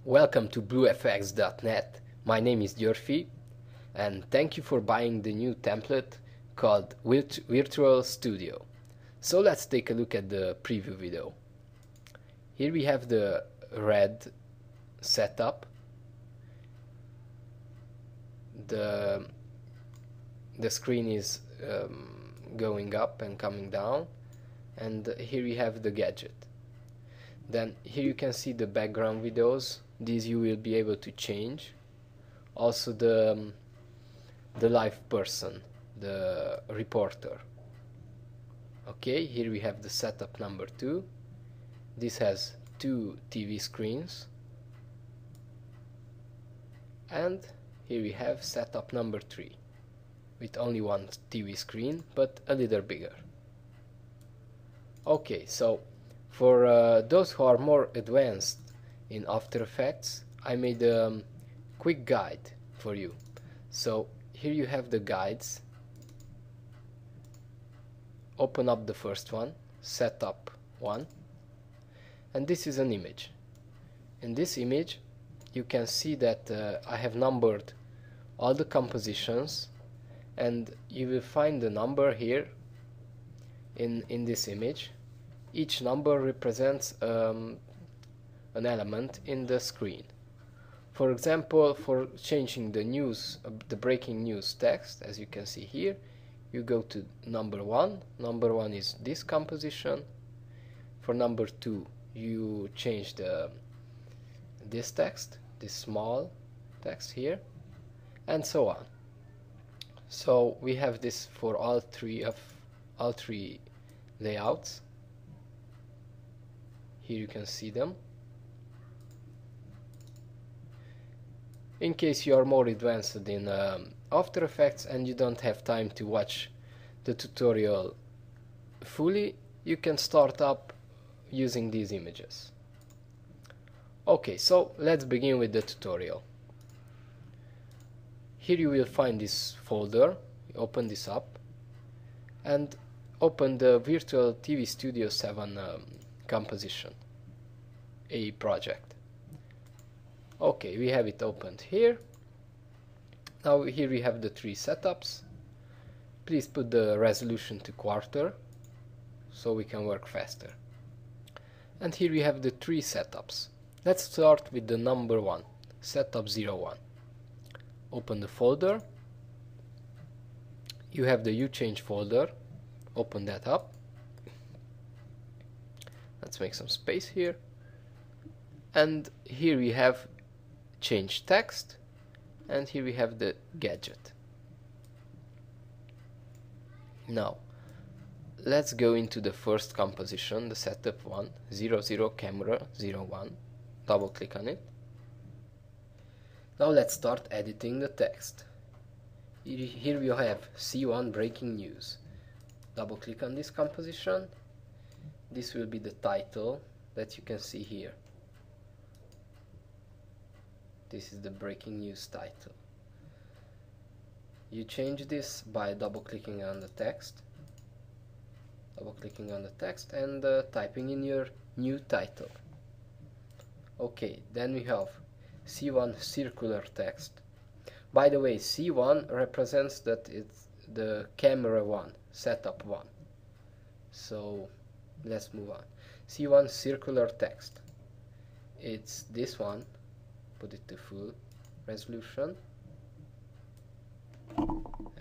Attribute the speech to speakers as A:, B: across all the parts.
A: Welcome to bluefx.net. My name is Györfi and thank you for buying the new template called Virtual Studio. So let's take a look at the preview video. Here we have the red setup. The screen is going up and coming down, and here we have the gadget. Then here you can see the background videos. These you will be able to change. Also the live person, the reporter. Okay, here we have the setup number 2. This has 2 TV screens. And here we have setup number 3 with only one TV screen but a little bigger. Okay, so for those who are more advanced in After Effects, I made a quick guide for you. So here you have the guides. Open up the first one, Setup 1, and this is an image. In this image you can see that I have numbered all the compositions, and you will find the number here in this image. Each number represents an element in the screen. For example, for changing the news, the breaking news text, as you can see here, you go to number 1. Number 1 is this composition. For number 2, you change this text, this small text here, and so on. So we have this for all three layouts. Here you can see them. In case you are more advanced in After Effects and you don't have time to watch the tutorial fully, you can start up using these images. Okay, so let's begin with the tutorial. Here you will find this folder. Open this up and open the Virtual TV Studio 7 composition, a project. Okay, we have it opened here. Now here we have the 3 setups. Please put the resolution to quarter so we can work faster. And here we have the 3 setups. Let's start with the number 1, setup 01. Open the folder. You have the UChange folder. Open that up. Let's make some space here. And here we have change text, and here we have the gadget. Now let's go into the first composition, the setup 1, 00 camera 01. Double click on it. Now let's start editing the text. Here we have C1 breaking news. Double click on this composition. This will be the title that you can see here. This is the breaking news title. You change this by double clicking on the text. Double clicking on the text and typing in your new title. Okay, then we have C1 circular text. By the way, C1 represents that it's the camera 1, setup 1. So let's move on. C1 circular text. It's this one. Put it to full resolution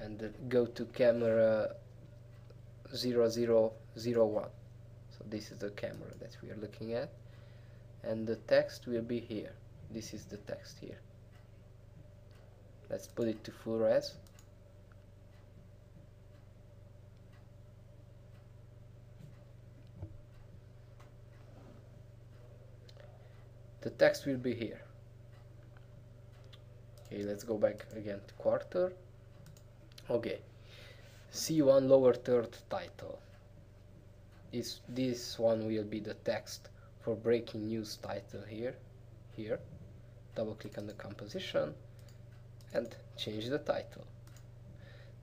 A: and go to camera 0001. So this is the camera that we are looking at, and the text will be here. This is the text here. Let's put it to full res. The text will be here. Okay, let's go back again to quarter. Okay, C1 lower third title. This one will be the text for breaking news title here. Double click on the composition and change the title.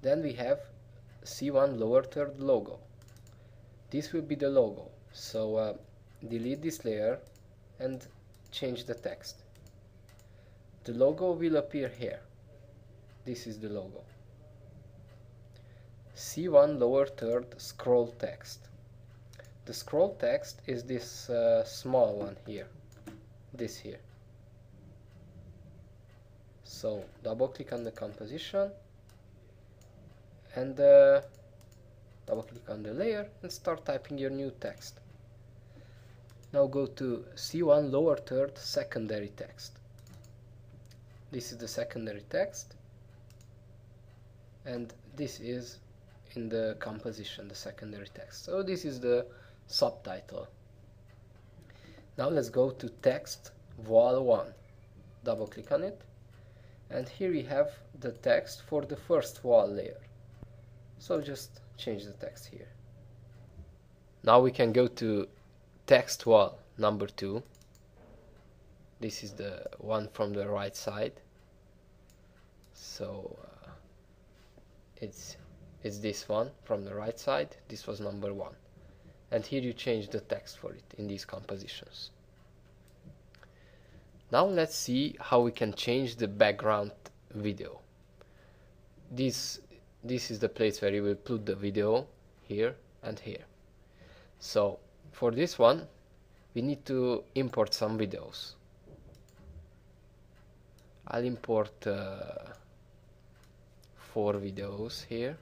A: Then we have C1 lower third logo. This will be the logo. So delete this layer and change the text. the logo will appear here. This is the logo. C1 lower third scroll text. The scroll text is this small one here, this here. So double click on the composition and double click on the layer and start typing your new text. Now go to C1 lower third secondary text. This is the secondary text, and this is in the composition, the secondary text. So this is the subtitle. Now let's go to text wall 1. Double click on it, and here we have the text for the first wall layer. So just change the text here. Now we can go to text wall number 2. This is the one from the right side. So it's this one from the right side. This was number 1. And here you change the text for it in these compositions. Now let's see how we can change the background video. This is the place where you will put the video, here and here. So for this one we need to import some videos. I'll import 4 videos here.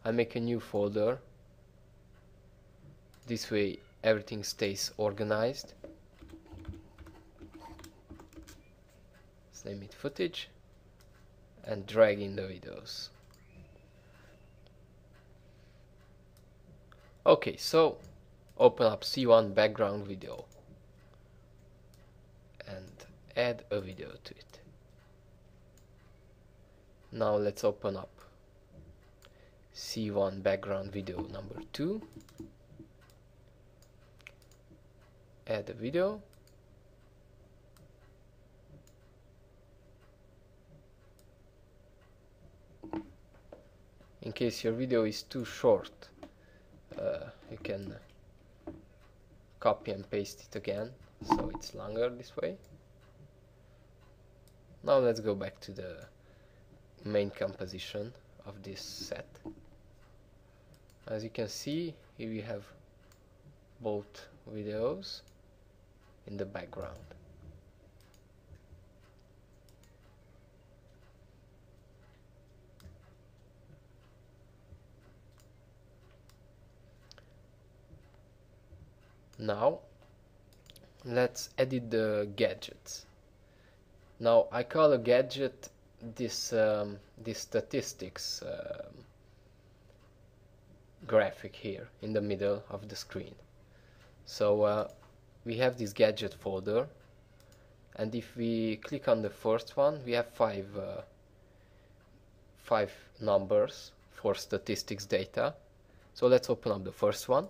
A: I'll make a new folder. This way everything stays organized. Let's name it footage and drag in the videos. Okay, so open up C1 background video and add a video to it. Now let's open up C1 background video number 2, add a video, in case your video is too short, you can copy and paste it again so it's longer this way. Now let's go back to the main composition of this set. As you can see, here we have both videos in the background. Now let's edit the gadgets. Now I call a gadget this statistics graphic here in the middle of the screen. So we have this gadget folder, and if we click on the first one, we have five numbers for statistics data. So let's open up the first one.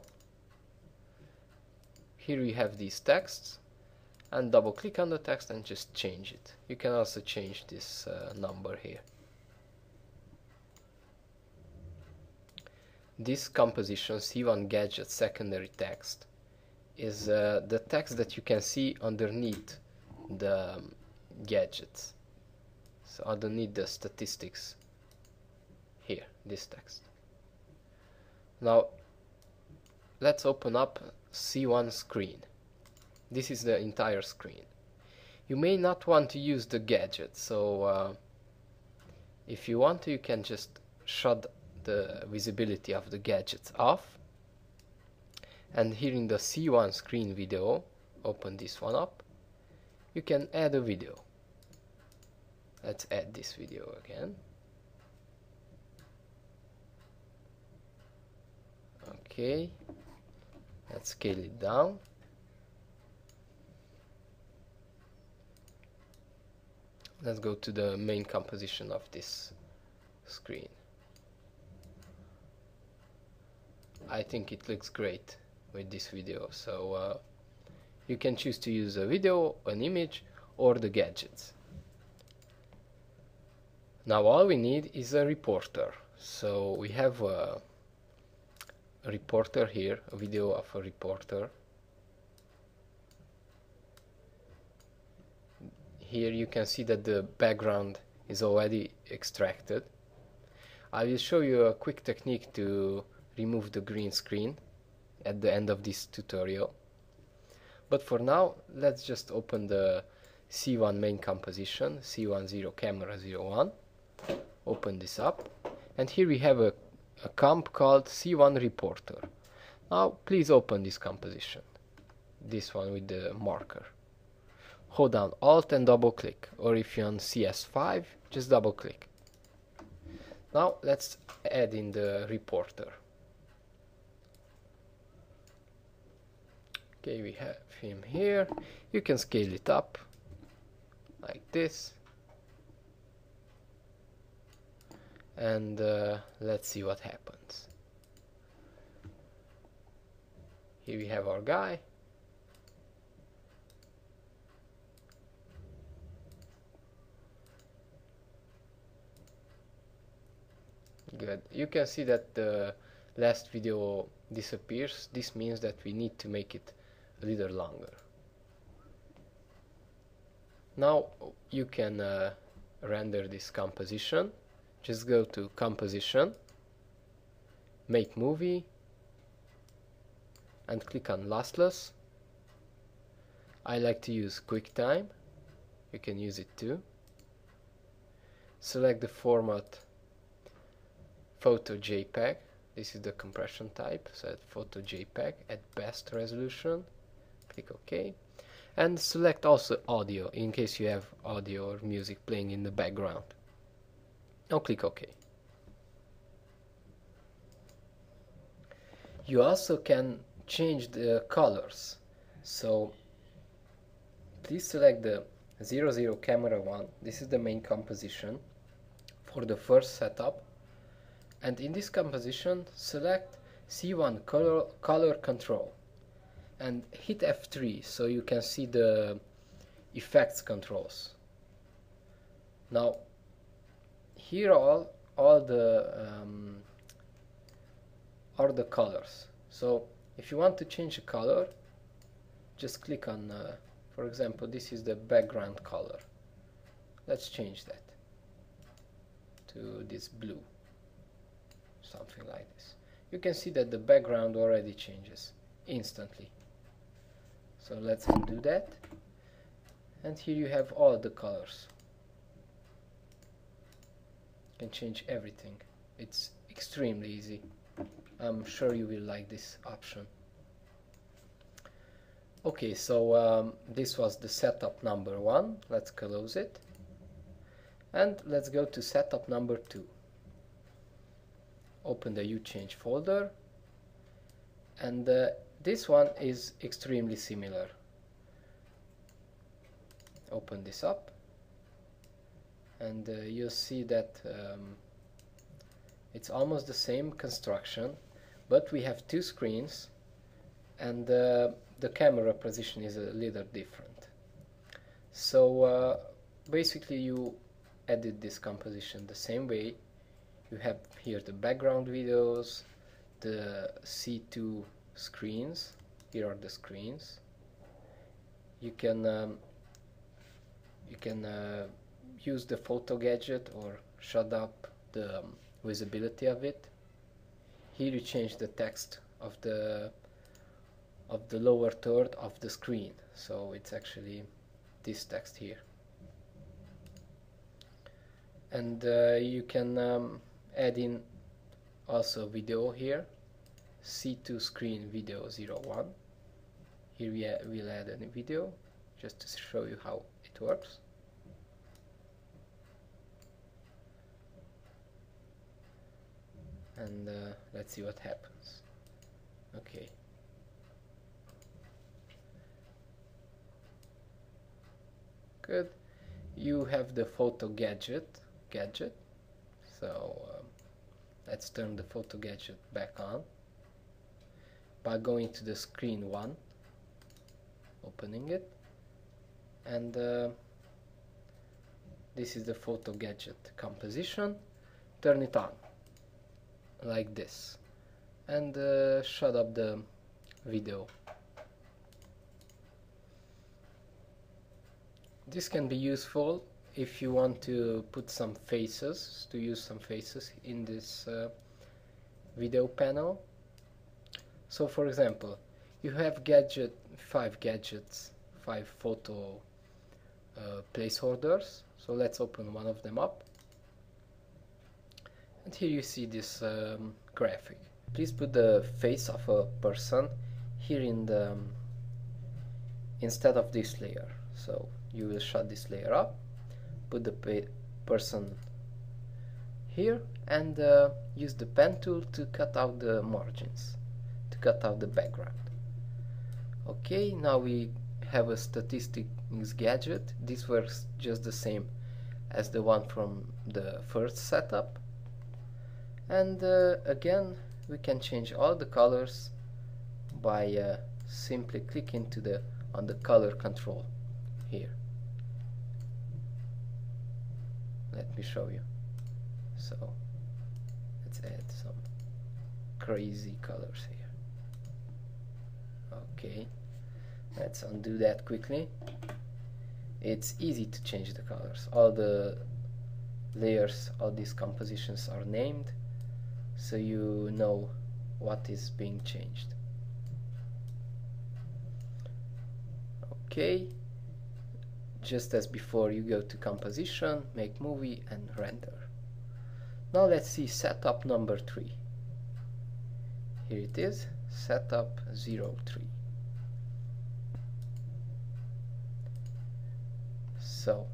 A: Here we have these texts, and double click on the text and just change it. You can also change this number here. This composition C1 gadget secondary text is the text that you can see underneath the gadgets. So underneath the statistics here, this text. Now let's open up C1 screen. This is the entire screen. You may not want to use the gadget, so if you want to, you can just shut the visibility of the gadgets off, and here in the C1 screen video, open this one up, you can add a video. Let's add this video again. Okay, let's scale it down. Let's go to the main composition of this screen. I think it looks great with this video, so you can choose to use a video, an image, or the gadgets. Now all we need is a reporter. So we have a reporter here, a video of a reporter. here you can see that the background is already extracted. I will show you a quick technique to remove the green screen at the end of this tutorial. But for now, let's just open the C1 main composition, C10 camera 01. Open this up, and here we have a comp called C1 reporter. Now please open this composition, this one with the marker. Hold down Alt and double click, or if you're on CS5, just double click. Now let's add in the reporter. Okay, we have him here. You can scale it up like this. And let's see what happens. Here we have our guy. Good. You can see that the last video disappears. This means that we need to make it a little longer. Now you can render this composition. Just go to Composition, Make Movie, and click on Lossless. I like to use QuickTime. You can use it too. Select the format Photo JPEG. This is the compression type. Set Photo JPEG at best resolution. Click OK. And select also audio in case you have audio or music playing in the background. Now click OK. You also can change the colors. So please select the 00 camera 1. This is the main composition for the first setup. And in this composition, select C1 color control and hit F3 so you can see the effects controls. Now here are all the colors. So if you want to change the color, just click on, for example, this is the background color. Let's change that to this blue, something like this. You can see that the background already changes instantly. So let's undo that, and here you have all the colors. You can change everything. It's extremely easy. I'm sure you will like this option. Okay, so this was the setup number 1. Let's close it, and let's go to setup number 2. Open the UChange folder, and this one is extremely similar. Open this up, and you'll see that it's almost the same construction, but we have two screens, and the camera position is a little different. So basically you edit this composition the same way. You have here the background videos, the C2 screens. Here are the screens. You can use the photo gadget or shut up the visibility of it. Here you change the text of the lower third of the screen, so it's actually this text here. And you can add in also video here, C2 screen video 01. Here we'll add a video just to show you how it works. And let's see what happens. Okay. Good. You have the photo gadget. So let's turn the photo gadget back on by going to the screen 1, opening it, and this is the photo gadget composition. Turn it on like this, and shut up the video. This can be useful if you want to put some faces, in this video panel. So for example, you have 5 gadgets, 5 photo placeholders. So let's open one of them up. And here you see this graphic. Please put the face of a person here in the instead of this layer. So you will shut this layer up, put the person here, and use the pen tool to cut out the margins, to cut out the background. Okay, now we have a statistics gadget. This works just the same as the one from the first setup. And again, we can change all the colors by simply clicking on the color control here. Let me show you. So let's add some crazy colors here. Okay, let's undo that quickly. It's easy to change the colors. All the layers, all these compositions are named, so you know what is being changed. Okay, just as before, you go to composition, make movie, and render. Now let's see setup number 3. Here it is, setup 03. So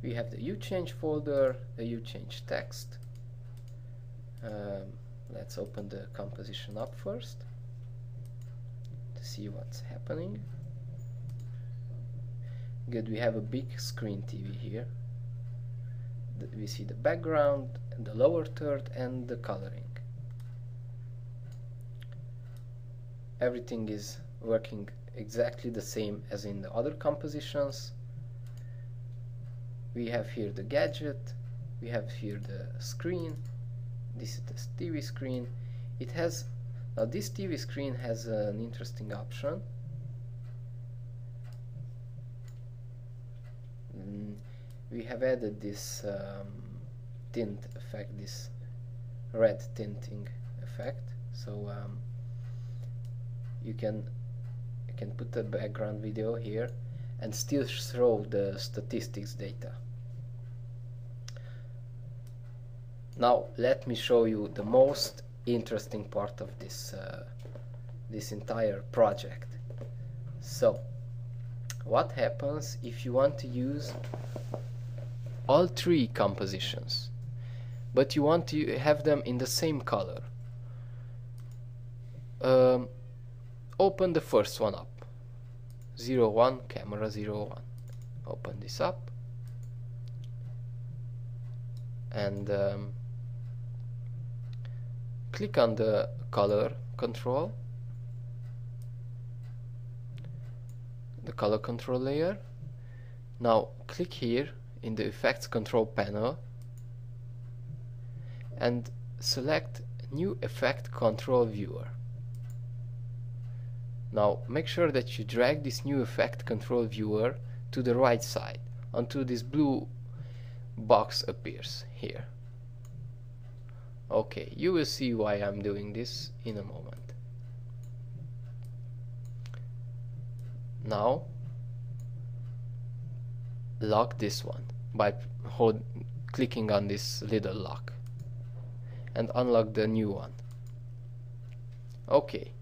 A: we have the UChange folder, the UChange text. Let's open the composition up first to see what's happening. Good, we have a big screen TV here. We see the background, the lower third, and the coloring. Everything is working exactly the same as in the other compositions. We have here the gadget, we have here the screen. This is the TV screen. It has, now this TV screen has an interesting option. We have added this tint effect, this red tinting effect. So you can put the background video here and still show the statistics data. Now let me show you the most interesting part of this this entire project. So what happens if you want to use all 3 compositions, but you want to have them in the same color? Open the first one up, 01, camera 01. Open this up and click on the color control, the color control layer. Now click here in the effects control panel and select new effect control viewer. Now make sure that you drag this new effect control viewer to the right side until this blue box appears here. Okay, you will see why I'm doing this in a moment. Now lock this one by clicking on this little lock and unlock the new one. Okay,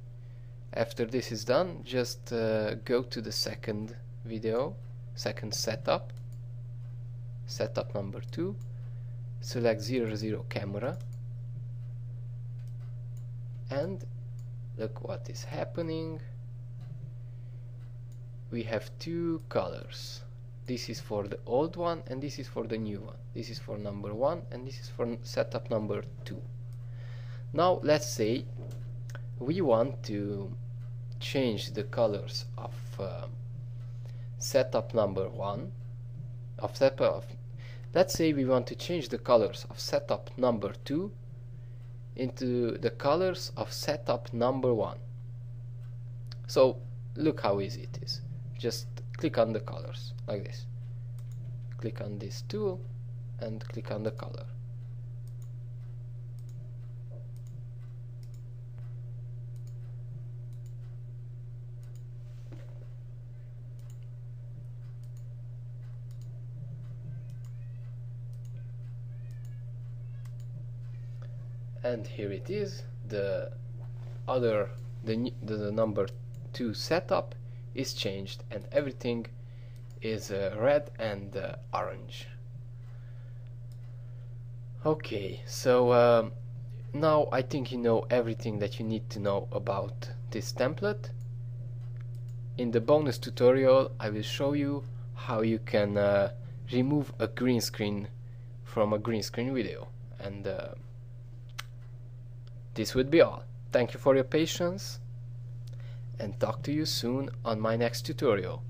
A: after this is done, just go to the second video, second setup number 2, select 00 camera, and look what is happening. We have 2 colors. This is for the old one and this is for the new one. This is for number 1 and this is for setup number 2. Now let's say we want to change the colors of setup number 1 let's say we want to change the colors of setup number 2 into the colors of setup number 1. So look how easy it is. Just click on the colors like this. click on this tool and click on the color. And here it is, the number 2 setup is changed and everything is red and orange. Okay, so now I think you know everything that you need to know about this template. In the bonus tutorial I will show you how you can remove a green screen from a green screen video, and this would be all. Thank you for your patience and talk to you soon on my next tutorial.